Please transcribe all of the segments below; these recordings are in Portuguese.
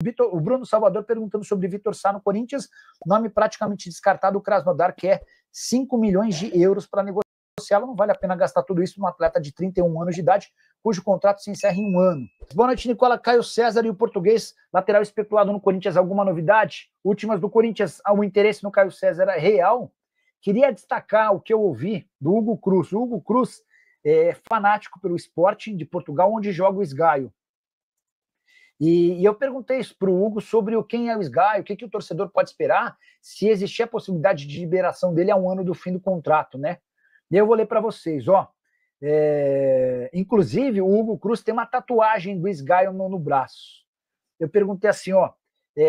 O Bruno Salvador perguntando sobre Vitor Sá no Corinthians, nome praticamente descartado, o Krasnodar quer 5 milhões de euros para negociá-lo, não vale a pena gastar tudo isso num atleta de 31 anos de idade, cujo contrato se encerra em 1 ano. Boa noite, Nicola. Caio César e o português, lateral especulado no Corinthians, alguma novidade? Últimas do Corinthians, o interesse no Caio César é real. Queria destacar o que eu ouvi do Hugo Cruz. O Hugo Cruz é fanático pelo Sporting de Portugal, onde joga o Esgaio. E eu perguntei isso para o Hugo sobre quem é o Esgaio, o que o torcedor pode esperar, se existir a possibilidade de liberação dele a 1 ano do fim do contrato, né? E eu vou ler para vocês, ó. Inclusive, o Hugo Cruz tem uma tatuagem do Esgaio no braço. Eu perguntei assim, ó,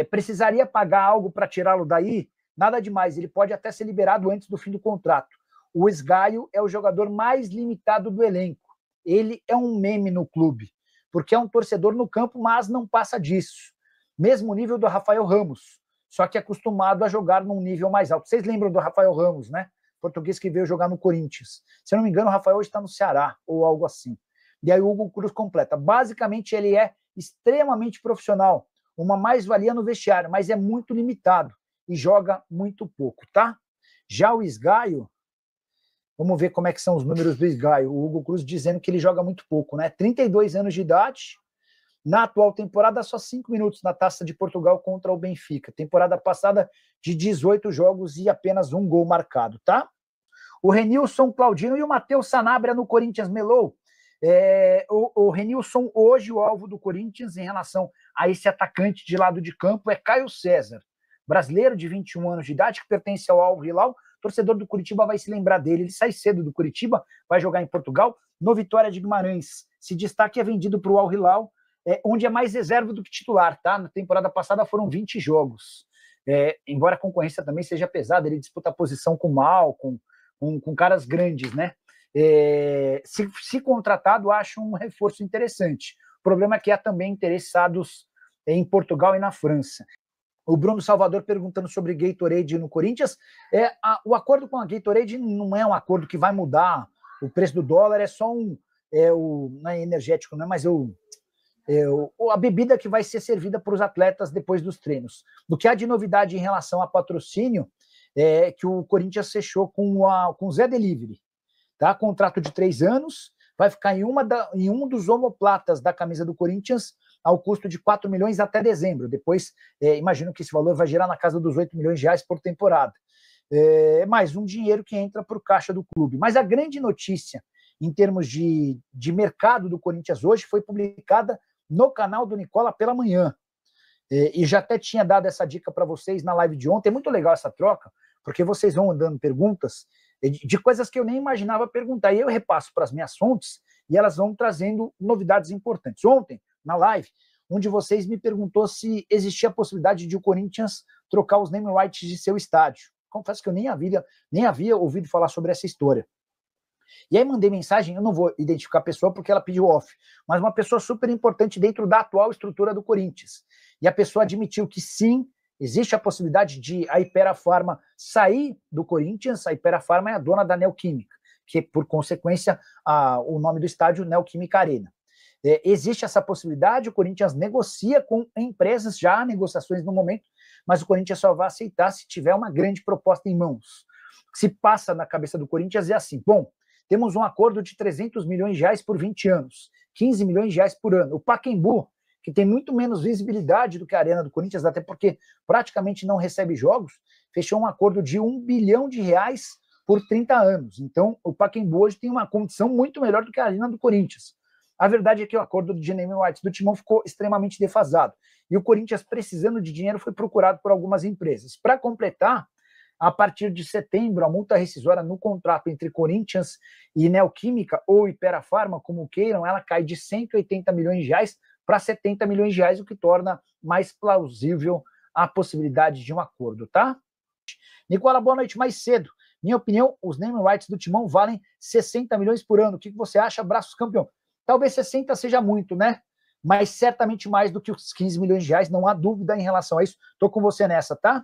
precisaria pagar algo para tirá-lo daí? Nada demais, ele pode até ser liberado antes do fim do contrato. O Esgaio é o jogador mais limitado do elenco. Ele é um meme no clube, porque é um torcedor no campo, mas não passa disso. Mesmo nível do Rafael Ramos, só que acostumado a jogar num nível mais alto. Vocês lembram do Rafael Ramos, né? Português que veio jogar no Corinthians. Se eu não me engano, o Rafael hoje está no Ceará, ou algo assim. E aí o Hugo Cruz completa. Basicamente, ele é extremamente profissional, uma mais-valia no vestiário, mas é muito limitado e joga muito pouco, tá? Já o Esgaio, vamos ver como é que são os números do Esgaio. O Hugo Cruz dizendo que ele joga muito pouco, né? 32 anos de idade, na atual temporada só 5 minutos na Taça de Portugal contra o Benfica. Temporada passada de 18 jogos e apenas 1 gol marcado, tá? O Renilson Claudino e o Matheus Sanabria no Corinthians melou. O Renilson, hoje o alvo do Corinthians em relação a esse atacante de lado de campo é Caio César, brasileiro de 21 anos de idade, que pertence ao Al Hilal. Torcedor do Curitiba vai se lembrar dele. Ele sai cedo do Curitiba, vai jogar em Portugal, no Vitória de Guimarães. Se destaca e é vendido para o Al Hilal, onde é mais reserva do que titular, tá? Na temporada passada foram 20 jogos. Embora a concorrência também seja pesada, ele disputa a posição com o Mal, com caras grandes, né? Se contratado, acho um reforço interessante. O problema é que há também interessados em Portugal e na França. O Bruno Salvador perguntando sobre Gatorade no Corinthians. O acordo com a Gatorade não é um acordo que vai mudar o preço do dólar, é só não é energético, não é, mas a bebida que vai ser servida para os atletas depois dos treinos. Do que há de novidade em relação a patrocínio, que o Corinthians fechou com o Zé Delivery. Tá? Contrato de 3 anos, vai ficar em um dos omoplatas da camisa do Corinthians ao custo de 4 milhões até dezembro. Depois, imagino que esse valor vai girar na casa dos 8 milhões de reais por temporada. Mais um dinheiro que entra para o caixa do clube. Mas a grande notícia, em termos de mercado do Corinthians hoje, foi publicada no canal do Nicola pela manhã. E já até tinha dado essa dica para vocês na live de ontem. É muito legal essa troca, porque vocês vão mandando perguntas de coisas que eu nem imaginava perguntar. E eu repasso para as minhas fontes e elas vão trazendo novidades importantes. Ontem, na live, um de vocês me perguntou se existia a possibilidade de o Corinthians trocar os name rights de seu estádio. Confesso que eu nem havia ouvido falar sobre essa história. E aí mandei mensagem, eu não vou identificar a pessoa porque ela pediu off, mas uma pessoa super importante dentro da atual estrutura do Corinthians. E a pessoa admitiu que sim, existe a possibilidade de a Hypera Pharma sair do Corinthians. A Hypera Pharma é a dona da Neoquímica, que por consequência o nome do estádio Neoquímica Arena. Existe essa possibilidade, o Corinthians negocia com empresas, já há negociações no momento, mas o Corinthians só vai aceitar se tiver uma grande proposta em mãos. O que se passa na cabeça do Corinthians é assim, bom, temos um acordo de 300 milhões de reais por 20 anos, 15 milhões de reais por ano. O Pacaembu, que tem muito menos visibilidade do que a Arena do Corinthians, até porque praticamente não recebe jogos, fechou um acordo de 1 bilhão de reais por 30 anos. Então, o Pacaembu hoje tem uma condição muito melhor do que a Arena do Corinthians. A verdade é que o acordo de naming rights do Timão ficou extremamente defasado. E o Corinthians, precisando de dinheiro, foi procurado por algumas empresas. Para completar, a partir de setembro, a multa rescisória no contrato entre Corinthians e Neoquímica, ou Hypera Pharma, como queiram, ela cai de 180 milhões de reais para 70 milhões de reais, o que torna mais plausível a possibilidade de um acordo, tá? Nicola, boa noite. Mais cedo, minha opinião, os naming rights do Timão valem 60 milhões por ano. O que você acha, Braços campeão? Talvez 60 seja muito, né? Mas certamente mais do que os 15 milhões de reais, não há dúvida em relação a isso. Estou com você nessa, tá?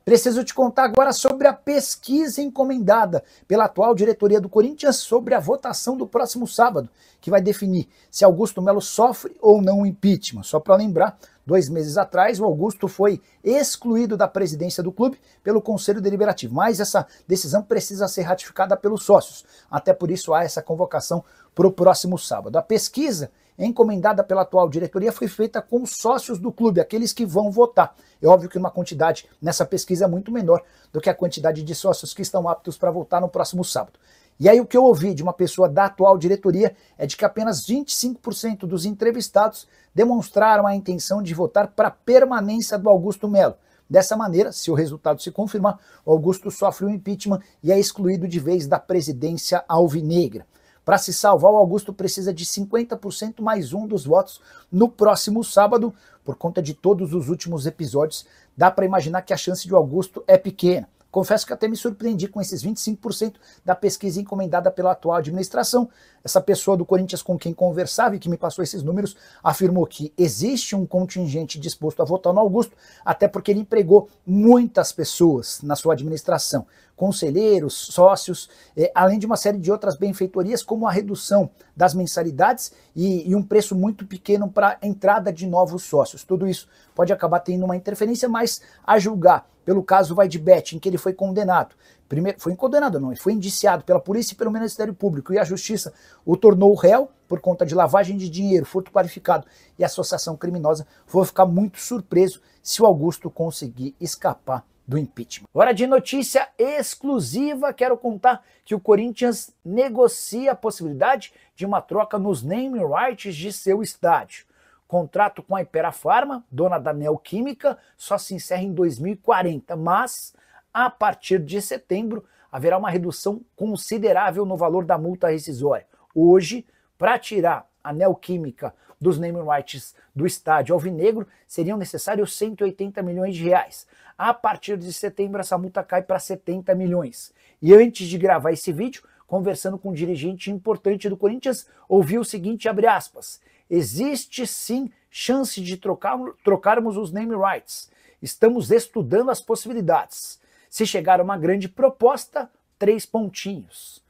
Preciso te contar agora sobre a pesquisa encomendada pela atual diretoria do Corinthians sobre a votação do próximo sábado, que vai definir se Augusto Melo sofre ou não o impeachment. Só para lembrar, 2 meses atrás, o Augusto foi excluído da presidência do clube pelo Conselho Deliberativo, mas essa decisão precisa ser ratificada pelos sócios. Até por isso há essa convocação para o próximo sábado. A pesquisa encomendada pela atual diretoria foi feita com os sócios do clube, aqueles que vão votar. É óbvio que uma quantidade nessa pesquisa é muito menor do que a quantidade de sócios que estão aptos para votar no próximo sábado. E aí o que eu ouvi de uma pessoa da atual diretoria é de que apenas 25% dos entrevistados demonstraram a intenção de votar para a permanência do Augusto Melo. Dessa maneira, se o resultado se confirmar, o Augusto sofre um impeachment e é excluído de vez da presidência alvinegra. Para se salvar, o Augusto precisa de 50% mais um dos votos no próximo sábado. Por conta de todos os últimos episódios, dá para imaginar que a chance de Augusto é pequena. Confesso que até me surpreendi com esses 25% da pesquisa encomendada pela atual administração. Essa pessoa do Corinthians com quem conversava e que me passou esses números afirmou que existe um contingente disposto a votar no Augusto, até porque ele empregou muitas pessoas na sua administração, conselheiros, sócios, além de uma série de outras benfeitorias, como a redução das mensalidades e um preço muito pequeno para a entrada de novos sócios. Tudo isso pode acabar tendo uma interferência, mas a julgar pelo caso Vaidbet, em que ele foi condenado. Primeiro, foi condenado não, ele foi indiciado pela polícia e pelo Ministério Público, e a Justiça o tornou réu por conta de lavagem de dinheiro, furto qualificado e associação criminosa. Vou ficar muito surpreso se o Augusto conseguir escapar do impeachment. Hora de notícia exclusiva, quero contar que o Corinthians negocia a possibilidade de uma troca nos name rights de seu estádio. Contrato com a Hypera Pharma, dona da Neoquímica, só se encerra em 2040, mas a partir de setembro haverá uma redução considerável no valor da multa rescisória. Hoje, para tirar a Neoquímica dos name rights do estádio alvinegro, seriam necessários 180 milhões de reais. A partir de setembro, essa multa cai para 70 milhões. E antes de gravar esse vídeo, conversando com um dirigente importante do Corinthians, ouvi o seguinte, abre aspas: existe sim chance de trocarmos os name rights. Estamos estudando as possibilidades. Se chegar a uma grande proposta, 3 pontinhos.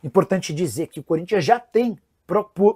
Importante dizer que o Corinthians já tem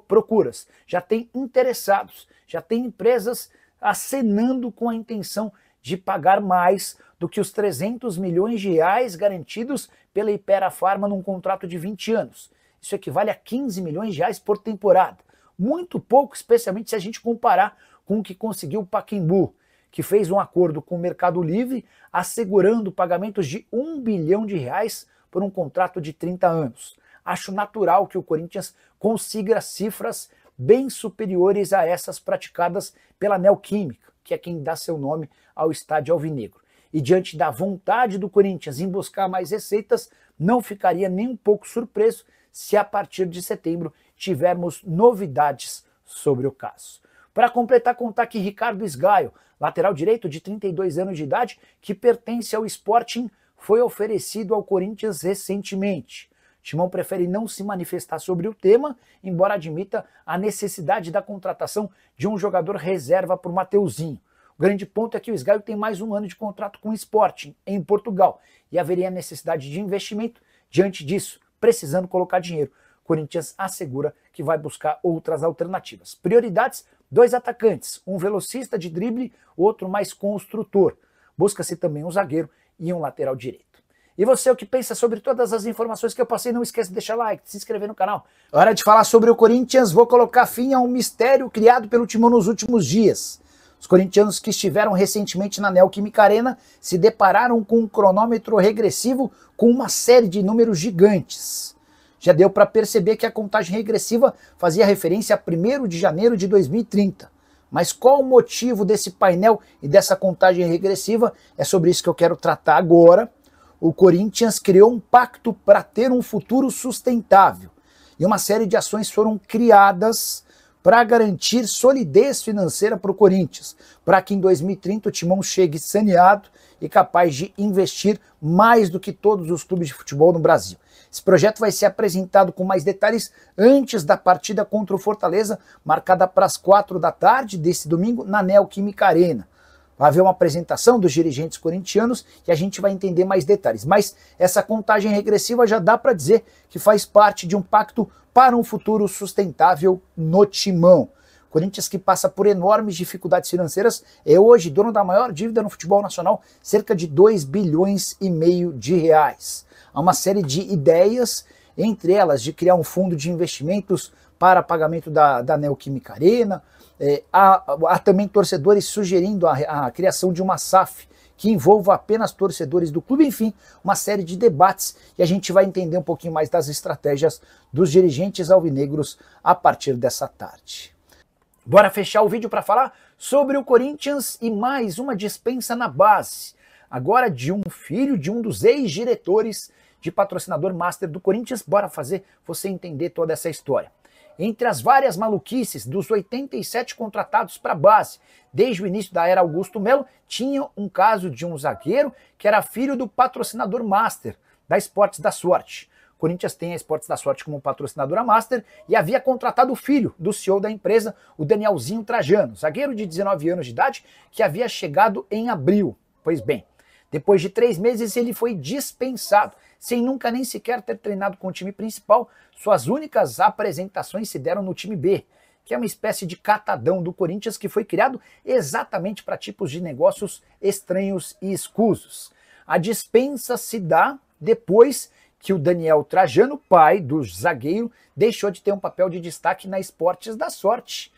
procuras, já tem interessados, já tem empresas acenando com a intenção de pagar mais do que os 300 milhões de reais garantidos pela Hypera Pharma num contrato de 20 anos. Isso equivale a 15 milhões de reais por temporada. Muito pouco, especialmente se a gente comparar com o que conseguiu o Pacaembu, que fez um acordo com o Mercado Livre assegurando pagamentos de 1 bilhão de reais por um contrato de 30 anos. Acho natural que o Corinthians consiga cifras bem superiores a essas praticadas pela Neoquímica, que é quem dá seu nome ao estádio alvinegro. E diante da vontade do Corinthians em buscar mais receitas, não ficaria nem um pouco surpreso se a partir de setembro tivermos novidades sobre o caso. Para completar, contar que Ricardo Esgaio, lateral direito de 32 anos de idade, que pertence ao Sporting, foi oferecido ao Corinthians recentemente. Timão prefere não se manifestar sobre o tema, embora admita a necessidade da contratação de um jogador reserva para o Mateuzinho. O grande ponto é que o Esgaio tem mais um ano de contrato com o Sporting, em Portugal, e haveria necessidade de investimento. Diante disso, precisando colocar dinheiro, o Corinthians assegura que vai buscar outras alternativas. Prioridades: 2 atacantes, um velocista de drible, outro mais construtor. Busca-se também um zagueiro e um lateral direito. E você, o que pensa sobre todas as informações que eu passei? Não esqueça de deixar like, de se inscrever no canal. Hora de falar sobre o Corinthians. Vou colocar fim a um mistério criado pelo Timão nos últimos dias. Os corintianos que estiveram recentemente na Neoquímica Arena se depararam com um cronômetro regressivo com uma série de números gigantes. Já deu para perceber que a contagem regressiva fazia referência a 1º de janeiro de 2030. Mas qual o motivo desse painel e dessa contagem regressiva? É sobre isso que eu quero tratar agora. O Corinthians criou um pacto para ter um futuro sustentável. E uma série de ações foram criadas para garantir solidez financeira para o Corinthians, para que em 2030 o Timão chegue saneado e capaz de investir mais do que todos os clubes de futebol no Brasil. Esse projeto vai ser apresentado com mais detalhes antes da partida contra o Fortaleza, marcada para as 4 da tarde desse domingo na Neoquímica Arena. Vai haver uma apresentação dos dirigentes corintianos e a gente vai entender mais detalhes. Mas essa contagem regressiva já dá para dizer que faz parte de um pacto para um futuro sustentável no Timão. Corinthians, que passa por enormes dificuldades financeiras, é hoje dono da maior dívida no futebol nacional, cerca de 2,5 bilhões de reais. Há uma série de ideias, entre elas de criar um fundo de investimentos para pagamento da Neoquímica Arena. Há também torcedores sugerindo a criação de uma SAF que envolva apenas torcedores do clube, enfim, uma série de debates, e a gente vai entender um pouquinho mais das estratégias dos dirigentes alvinegros a partir dessa tarde. Bora fechar o vídeo para falar sobre o Corinthians e mais uma dispensa na base, agora de um filho de um dos ex-diretores de patrocinador master do Corinthians. Bora fazer você entender toda essa história. Entre as várias maluquices dos 87 contratados para a base, desde o início da era Augusto Melo, tinha um caso de um zagueiro que era filho do patrocinador master da Esportes da Sorte. O Corinthians tem a Esportes da Sorte como patrocinadora master e havia contratado o filho do CEO da empresa, o Danielzinho Trajano, zagueiro de 19 anos de idade que havia chegado em abril. Pois bem, depois de 3 meses ele foi dispensado, sem nunca nem sequer ter treinado com o time principal. Suas únicas apresentações se deram no time B, que é uma espécie de catadão do Corinthians que foi criado exatamente para tipos de negócios estranhos e escusos. A dispensa se dá depois que o Daniel Trajano, pai do zagueiro, deixou de ter um papel de destaque na Esportes da Sorte.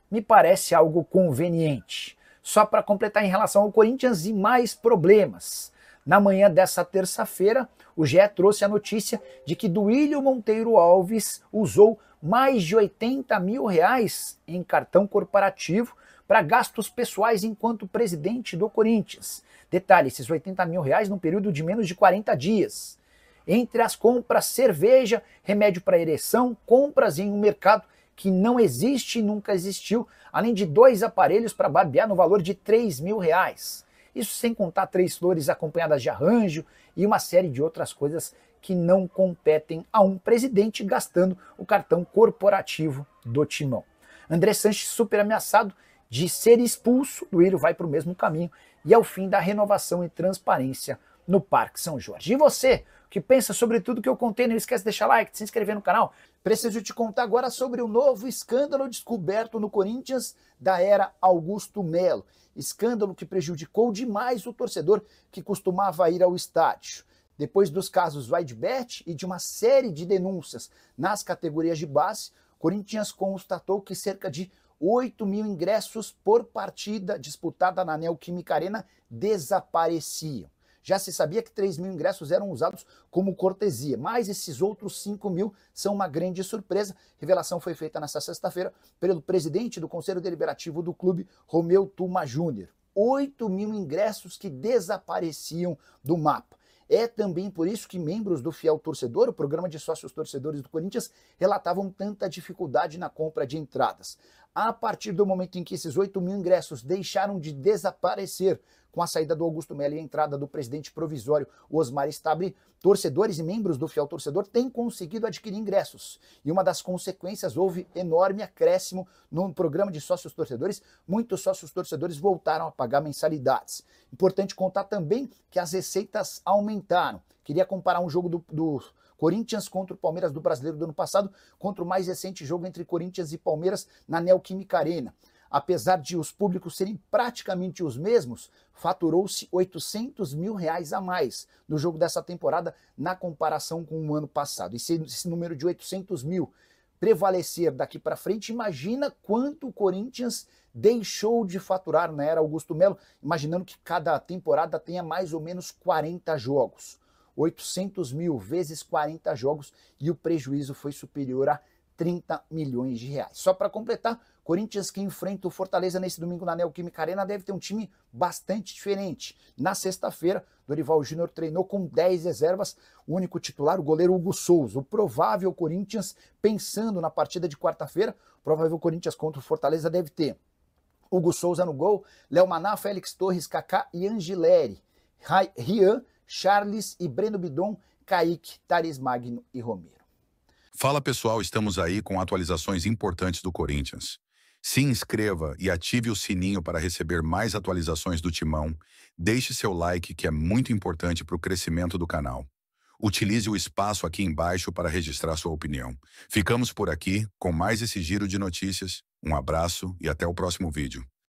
Me parece algo conveniente. Só para completar em relação ao Corinthians e mais problemas. Na manhã dessa terça-feira, o GE trouxe a notícia de que Duílio Monteiro Alves usou mais de 80 mil reais em cartão corporativo para gastos pessoais enquanto presidente do Corinthians. Detalhe, esses 80 mil reais num período de menos de 40 dias. Entre as compras, cerveja, remédio para ereção, compras em um mercado que não existe e nunca existiu, além de 2 aparelhos para barbear no valor de 3 mil reais. Isso sem contar 3 flores acompanhadas de arranjo e uma série de outras coisas que não competem a um presidente gastando o cartão corporativo do Timão. André Sanches, super ameaçado de ser expulso, Duílio vai para o mesmo caminho e é o fim da renovação e transparência no Parque São Jorge. E você, que pensa sobre tudo que eu contei, não esquece de deixar like, de se inscrever no canal. Preciso te contar agora sobre o novo escândalo descoberto no Corinthians da era Augusto Melo. Escândalo que prejudicou demais o torcedor que costumava ir ao estádio. Depois dos casos Whitebet e de uma série de denúncias nas categorias de base, Corinthians constatou que cerca de 8 mil ingressos por partida disputada na Neoquímica Arena desapareciam. Já se sabia que 3 mil ingressos eram usados como cortesia, mas esses outros 5 mil são uma grande surpresa. Revelação foi feita nesta sexta-feira pelo presidente do Conselho Deliberativo do clube, Romeu Tuma Júnior. 8 mil ingressos que desapareciam do mapa. É também por isso que membros do Fiel Torcedor, o programa de sócios torcedores do Corinthians, relatavam tanta dificuldade na compra de entradas. A partir do momento em que esses 8 mil ingressos deixaram de desaparecer com a saída do Augusto Melo e a entrada do presidente provisório Osmar Stabile, torcedores e membros do Fiel Torcedor têm conseguido adquirir ingressos. E uma das consequências, houve enorme acréscimo no programa de sócios torcedores. Muitos sócios torcedores voltaram a pagar mensalidades. Importante contar também que as receitas aumentaram. Queria comparar um jogo do Corinthians contra o Palmeiras do Brasileiro do ano passado contra o mais recente jogo entre Corinthians e Palmeiras na Neoquímica Arena. Apesar de os públicos serem praticamente os mesmos, faturou-se 800 mil reais a mais no jogo dessa temporada na comparação com o ano passado. E se esse número de 800 mil prevalecer daqui para frente, imagina quanto o Corinthians deixou de faturar na era Augusto Melo, imaginando que cada temporada tenha mais ou menos 40 jogos. 800 mil vezes 40 jogos e o prejuízo foi superior a 30 milhões de reais. Só para completar, Corinthians, que enfrenta o Fortaleza nesse domingo na Neoquímica Arena, deve ter um time bastante diferente. Na sexta-feira, Dorival Júnior treinou com 10 reservas, o único titular, o goleiro Hugo Souza. O provável Corinthians, pensando na partida de quarta-feira, o provável Corinthians contra o Fortaleza deve ter Hugo Souza no gol, Léo Maná, Félix Torres, Kaká e Angileri, Rian, Charles e Breno Bidon, Kaique, Thales Magno e Romero. Fala pessoal, estamos aí com atualizações importantes do Corinthians. Se inscreva e ative o sininho para receber mais atualizações do Timão. Deixe seu like, que é muito importante para o crescimento do canal. Utilize o espaço aqui embaixo para registrar sua opinião. Ficamos por aqui com mais esse giro de notícias. Um abraço e até o próximo vídeo.